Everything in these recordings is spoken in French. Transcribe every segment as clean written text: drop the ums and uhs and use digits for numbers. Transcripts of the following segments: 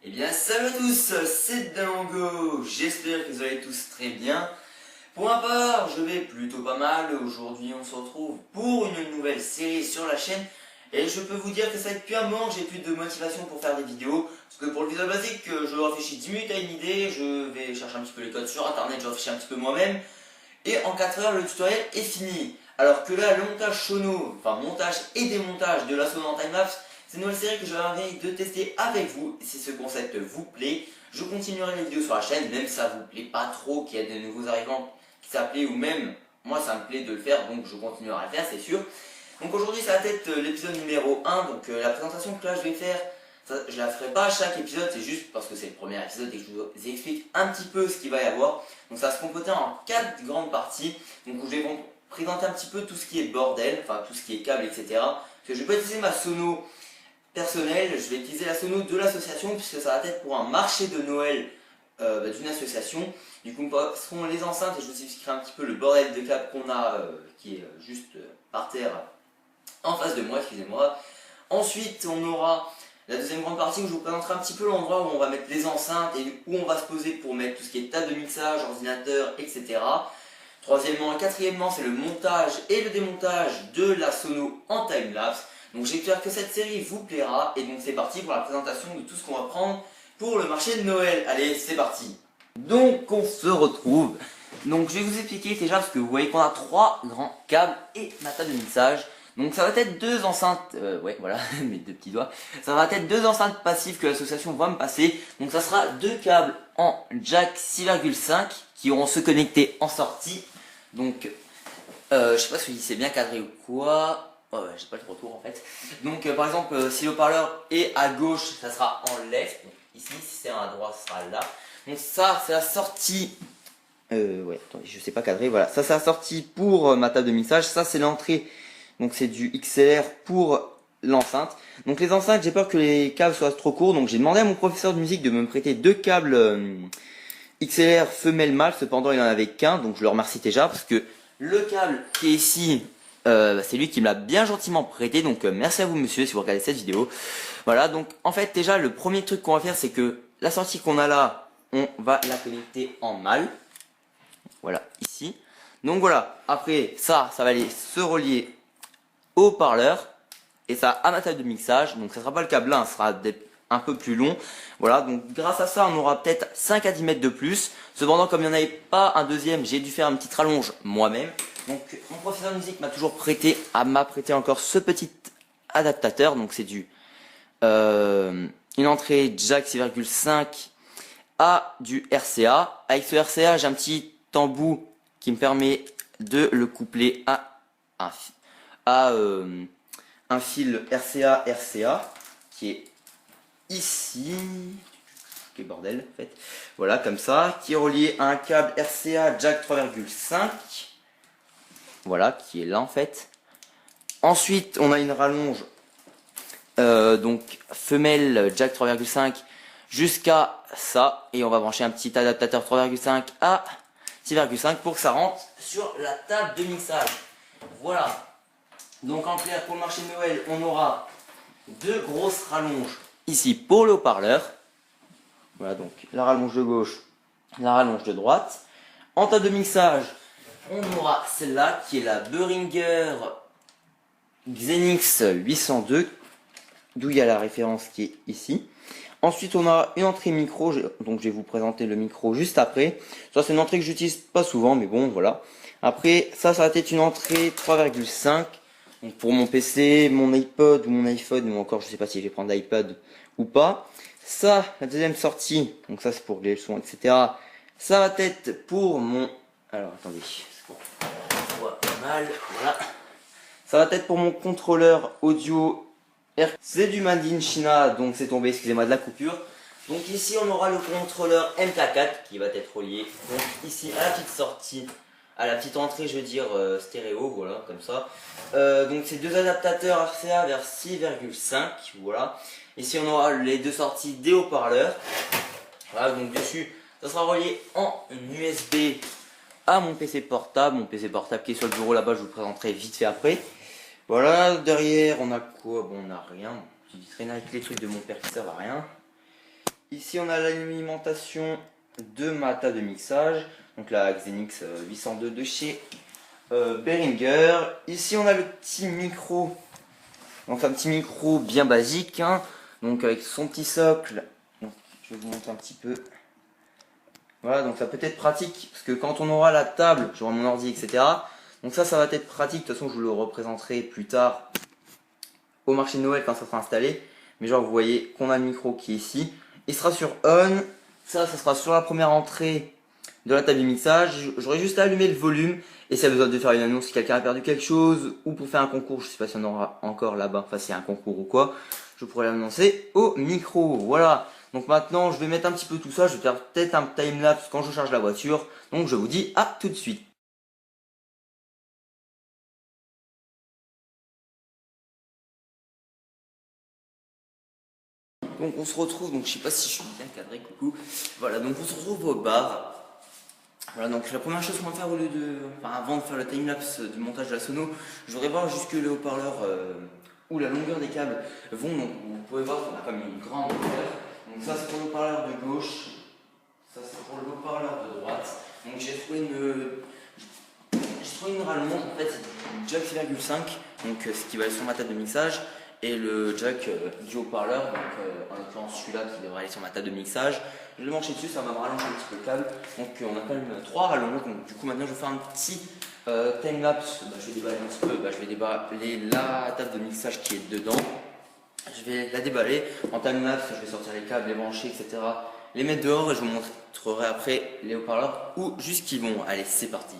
Eh bien salut à tous, c'est Dango, j'espère que vous allez tous très bien. Pour ma part, je vais plutôt pas mal. Aujourd'hui on se retrouve pour une nouvelle série sur la chaîne. Et je peux vous dire que ça fait depuis un moment que j'ai plus de motivation pour faire des vidéos. Parce que pour le visuel basique, je réfléchis 10 minutes à une idée, je vais chercher un petit peu les codes sur internet, je réfléchis un petit peu moi-même. Et en 4 heures le tutoriel est fini. Alors que là, le montage sono, enfin montage et démontage de la sono en timelapse, c'est une nouvelle série que j'avais envie de tester avec vous. Et si ce concept vous plaît, je continuerai les vidéos sur la chaîne, même si ça vous plaît pas trop, qu'il y a des nouveaux arrivants qui s'appelaient, ou même moi ça me plaît de le faire, donc je continuerai à le faire, c'est sûr. Donc aujourd'hui ça va être l'épisode numéro 1, donc la présentation que là je vais faire, ça, je la ferai pas à chaque épisode, c'est juste parce que c'est le premier épisode et que je vous explique un petit peu ce qu'il va y avoir. Donc ça va se composer en 4 grandes parties, donc je vais vous présenter un petit peu tout ce qui est bordel, enfin tout ce qui est câble, etc. Parce que je vais pas utiliser ma sono personnelle, je vais utiliser la sono de l'association, puisque ça va être pour un marché de Noël d'une association. Du coup, ce seront les enceintes et je vous expliquerai un petit peu le bordel de câble qu'on a, qui est juste par terre en face de moi, excusez-moi. Ensuite, on aura la deuxième grande partie où je vous présenterai un petit peu l'endroit où on va mettre les enceintes et où on va se poser pour mettre tout ce qui est table de mixage, ordinateur, etc. Troisièmement et quatrièmement, c'est le montage et le démontage de la sono en timelapse. Donc j'espère que cette série vous plaira et donc c'est parti pour la présentation de tout ce qu'on va prendre pour le marché de Noël. Allez, c'est parti. Donc on se retrouve. Donc je vais vous expliquer déjà parce que vous voyez qu'on a 3 grands câbles et ma table de mixage. Donc ça va être 2 enceintes, ouais voilà, mes 2 petits doigts. Ça va être 2 enceintes passives que l'association va me passer. Donc ça sera 2 câbles en jack 6,5 qui auront se connecter en sortie. Donc je sais pas si c'est bien cadré ou quoi. Ouais, j'ai pas le retour en fait. Donc par exemple si le haut-parleur est à gauche, ça sera en left. Donc, ici, si c'est à droite, ça sera là. Donc ça c'est la sortie. Ouais, attendez, je sais pas cadrer. Voilà, ça c'est la sortie pour ma table de mixage. Ça c'est l'entrée. Donc c'est du XLR pour l'enceinte. Donc les enceintes, j'ai peur que les câbles soient trop courts. Donc j'ai demandé à mon professeur de musique de me prêter 2 câbles XLR femelle mâle. Cependant il en avait qu'un. Donc je le remercie déjà parce que le câble qui est ici, c'est lui qui me l'a bien gentiment prêté. Donc merci à vous monsieur si vous regardez cette vidéo. Voilà, donc en fait déjà le premier truc qu'on va faire c'est que la sortie qu'on a là, on va la connecter en mâle. Voilà, ici. Donc voilà, après ça va aller se relier haut-parleur et ça à ma table de mixage. Donc ça sera pas le câble là, ça sera un peu plus long. Voilà, donc grâce à ça on aura peut-être 5 à 10 mètres de plus. Cependant comme il n'y en avait pas un deuxième, j'ai dû faire une petite rallonge moi-même. Donc mon professeur de musique m'a toujours prêté encore ce petit adaptateur. Donc c'est du une entrée jack 6,5 à du RCA. Avec ce RCA j'ai un petit embout qui me permet de le coupler à un fil RCA qui est ici, quel bordel en fait, voilà comme ça, qui est relié à un câble RCA jack 3,5, voilà qui est là en fait. Ensuite on a une rallonge donc femelle jack 3,5 jusqu'à ça et on va brancher un petit adaptateur 3,5 à 6,5 pour que ça rentre sur la table de mixage. Voilà. Donc en clair, pour le marché de Noël, on aura 2 grosses rallonges ici pour le haut-parleur. Voilà, donc la rallonge de gauche, la rallonge de droite. En table de mixage, on aura celle-là qui est la Behringer Xenix 802, d'où il y a la référence qui est ici. Ensuite, on a une entrée micro, donc je vais vous présenter le micro juste après. Ça, c'est une entrée que j'utilise pas souvent, mais bon, voilà. Après, ça va être une entrée 3,5. Donc pour mon PC, mon iPod ou mon iPhone, ou encore je sais pas si je vais prendre l'iPad ou pas. Ça, la deuxième sortie, donc ça c'est pour les sons, etc. Ça va être pour mon... Alors attendez, on voit mal, voilà. Ça va être pour mon contrôleur audio. C'est du Made in China, donc c'est tombé, excusez-moi de la coupure. Donc ici on aura le contrôleur MK4 qui va être relié. Donc ici à la petite sortie. À la petite entrée, je veux dire stéréo, voilà, comme ça. Donc c'est 2 adaptateurs RCA vers 6,5, voilà. Ici on aura les 2 sorties des haut-parleurs. Voilà, donc dessus, ça sera relié en USB à mon PC portable qui est sur le bureau là-bas, je vous le présenterai vite fait après. Voilà, derrière on a quoi? Bon, on a rien. Je traîne avec les trucs de mon père qui servent à rien. Ici on a l'alimentation de ma table de mixage, donc la Xenix 802 de chez Behringer. Ici on a le petit micro, donc un petit micro bien basique, hein, donc avec son petit socle. Donc, je vais vous montrer un petit peu. Voilà, donc ça peut être pratique, parce que quand on aura la table, j'aurai mon ordi, etc. Donc ça va être pratique, de toute façon je vous le représenterai plus tard au marché de Noël quand ça sera installé. Mais genre vous voyez qu'on a le micro qui est ici, il sera sur on, ça sera sur la première entrée de la table de mixage. J'aurai juste à allumer le volume, et si y a besoin de faire une annonce si quelqu'un a perdu quelque chose, ou pour faire un concours, je sais pas si on aura encore là-bas, enfin s'il y a un concours ou quoi, je pourrais l'annoncer au micro, voilà. Donc maintenant je vais mettre un petit peu tout ça, je vais faire peut-être un time-lapse quand je charge la voiture, donc je vous dis à tout de suite. Donc on se retrouve, donc je sais pas si je suis bien cadré, coucou. Voilà, donc on se retrouve au bar. Voilà, donc la première chose qu'on va faire avant de faire le timelapse du montage de la sono, je voudrais voir jusque les haut-parleurs où la longueur des câbles vont. Donc vous pouvez voir qu'on a comme une grande longueur. Donc ça c'est pour le haut-parleur de gauche, ça c'est pour le haut-parleur de droite. Donc j'ai trouvé une rallonge, en fait c'est jack 6,5, donc ce qui va aller sur ma table de mixage, et le jack du haut-parleur, donc en l'occurrence celui-là qui devrait aller sur ma table de mixage. Je vais le brancher dessus, ça va me rallonger un petit peu le câble. Donc on a quand même 3 rallonges. Donc du coup maintenant je vais faire un petit time-lapse. Je vais déballer un petit peu, je vais déballer la table de mixage qui est dedans. Je vais la déballer. En time-lapse, je vais sortir les câbles, les brancher, etc. Les mettre dehors et je vous montrerai après les haut-parleurs où jusqu'ils vont. Allez, c'est parti.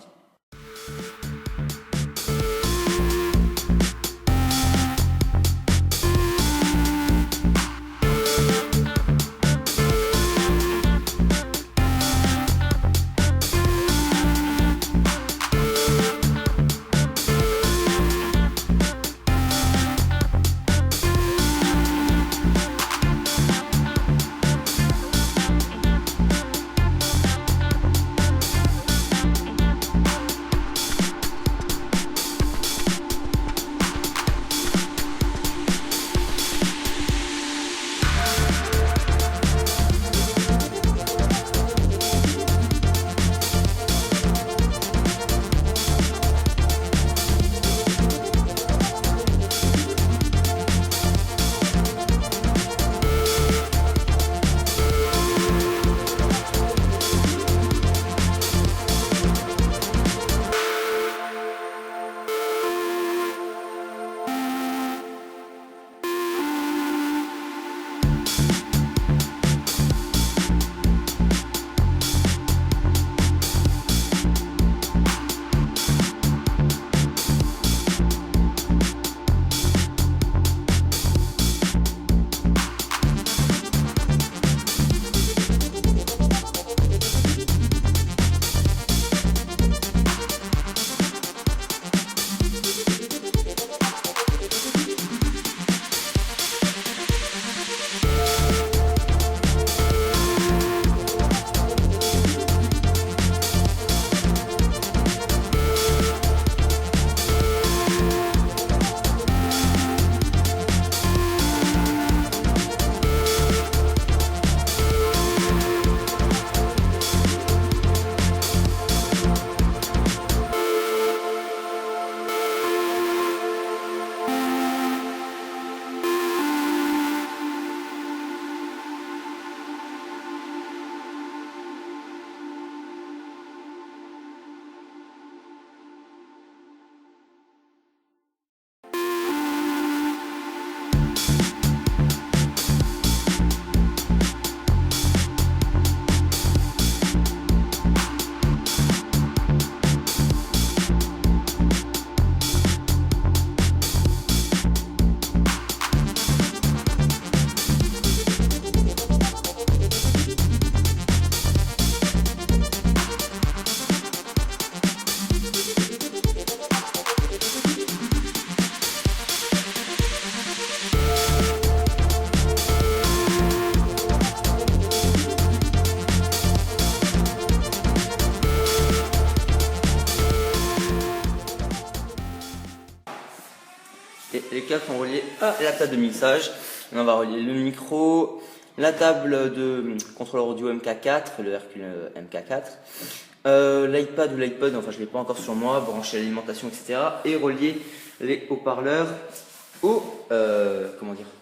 Et les câbles sont reliés à la table de mixage. Et on va relier le micro, la table de contrôleur audio MK4, le Hercule MK4, l'iPad ou l'iPod, enfin je ne l'ai pas encore sur moi, brancher l'alimentation, etc. et relier les haut-parleurs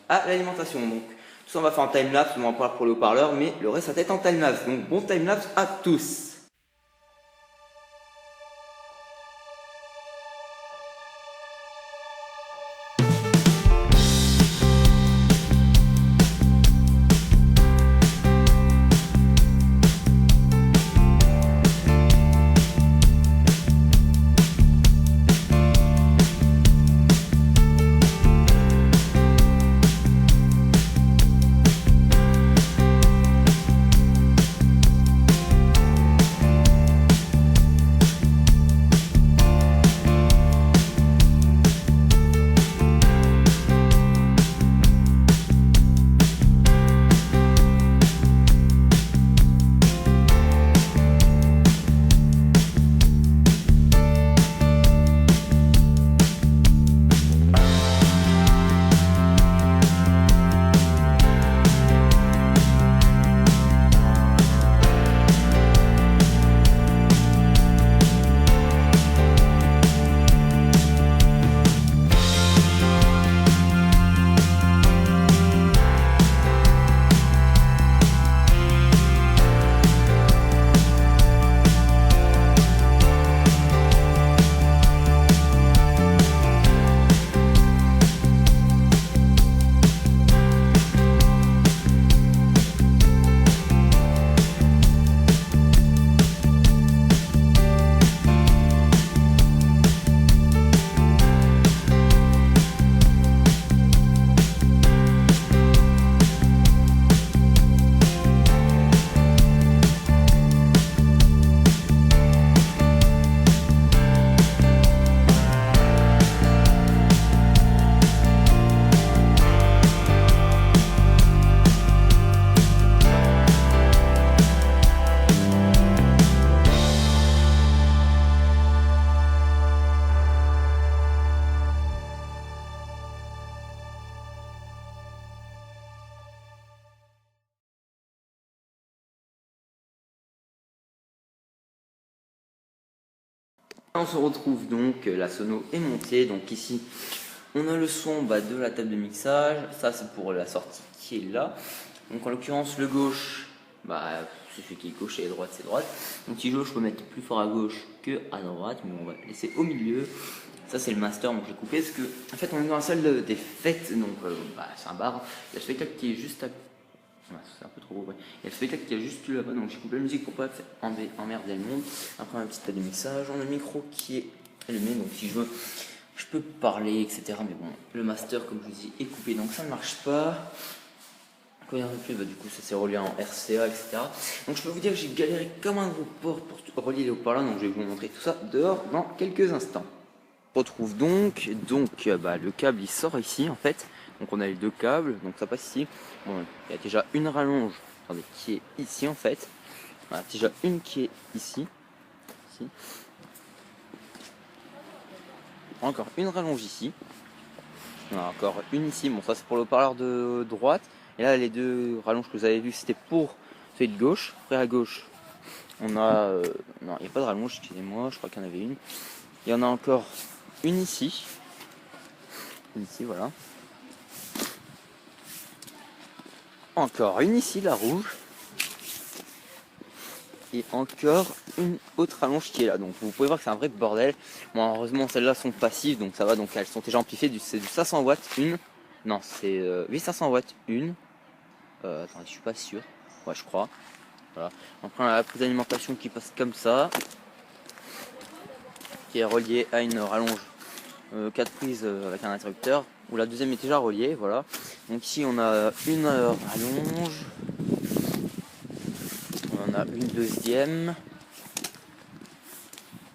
à l'alimentation. Donc tout ça on va faire en timelapse, on va en parler pour les haut-parleurs, mais le reste ça va être en timelapse. Donc bon timelapse à tous. On se retrouve donc, la sono est montée, donc ici on a le son de la table de mixage, ça c'est pour la sortie qui est là, donc en l'occurrence le gauche, c'est celui qui est gauche et droite c'est droite, donc si je peux mettre plus fort à gauche que à droite, mais on va laisser au milieu. Ça c'est le master, donc j'ai coupé parce que en fait on est dans la salle des fêtes, donc c'est un bar, il y a le spectacle qui est juste à... c'est un peu trop gros, ouais. Il y a le spectacle qui est juste là-bas, donc j'ai coupé la musique pour pas emmerder le monde. Après un petit tas de mixage, on a le micro qui est allumé, donc si je veux, je peux parler, etc. Mais bon, le master, comme je vous dis, est coupé, donc ça ne marche pas. Quand il y a un plus, du coup ça s'est relié en RCA, etc. Donc je peux vous dire que j'ai galéré comme un gros porc pour relier les haut-parleurs, donc je vais vous montrer tout ça dehors dans quelques instants. On retrouve donc le câble il sort ici en fait, donc on a les deux câbles, donc ça passe ici. Bon, il y a déjà une rallonge, attendez, qui est ici en fait, voilà, déjà une qui est ici, encore une rallonge ici, voilà, encore une ici, bon ça c'est pour le haut-parleur de droite, et là les deux rallonges que vous avez vues c'était pour celui de gauche. Après à gauche on a, non il n'y a pas de rallonge, excusez-moi, je crois qu'il y en avait une, il y en a encore une ici, voilà. Encore une ici, la rouge. Et encore une autre rallonge qui est là. Donc vous pouvez voir que c'est un vrai bordel. Bon, heureusement celles-là sont passives, donc ça va. Donc elles sont déjà amplifiées. C'est du 500 watts une. Non, c'est 500 watts une. Attendez, je suis pas sûr. Ouais, je crois. Voilà. Après on a la prise d'alimentation qui passe comme ça, qui est reliée à une rallonge 4 prises avec un interrupteur, où la deuxième est déjà reliée, voilà. Donc ici on a une rallonge, on a une deuxième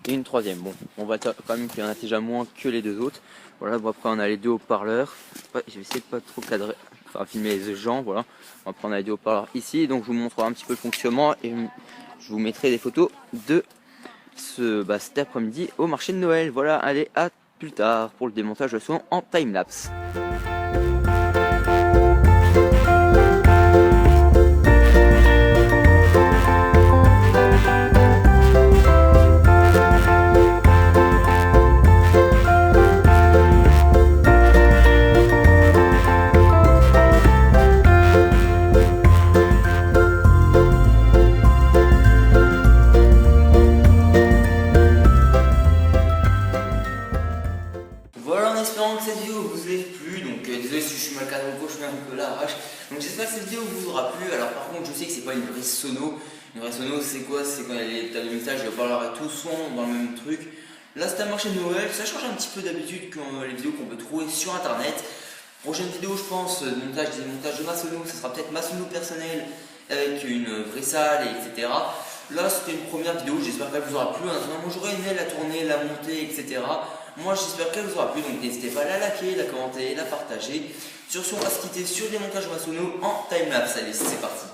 et une troisième. Bon, on va quand même qu'il y en a déjà moins que les deux autres. Voilà, bon, après on a les deux haut-parleurs. Je vais essayer de pas trop cadrer, enfin filmer les gens, voilà. Après on a les deux haut-parleurs ici, donc je vous montrerai un petit peu le fonctionnement et je vous mettrai des photos de cet après-midi au marché de Noël. Voilà, allez, à plus tard pour le démontage de son en timelapse. espérant que cette vidéo vous ait plu. Donc désolé si je suis mal cadré au gauche, je fais un peu l'arrache. Donc j'espère que cette vidéo vous aura plu. Alors par contre, je sais que c'est pas une vraie sono. Une vraie sono, c'est quoi? C'est quand t'as des messages, il va falloir tout son dans le même truc. Là, c'est un marché de Noël. Ça change un petit peu d'habitude que les vidéos qu'on peut trouver sur internet. Prochaine vidéo, je pense, montage de ma sono. Ça sera peut-être ma sono personnelle avec une vraie salle, etc. Là, c'était une première vidéo, j'espère qu'elle vous aura plu. Moi, j'aurais aimé la tourner, la monter, etc. Moi, j'espère qu'elle vous aura plu, donc n'hésitez pas à la liker, la commenter, la partager. Sur ce, on va se quitter sur des montages maçonneaux en timelapse. Allez, c'est parti.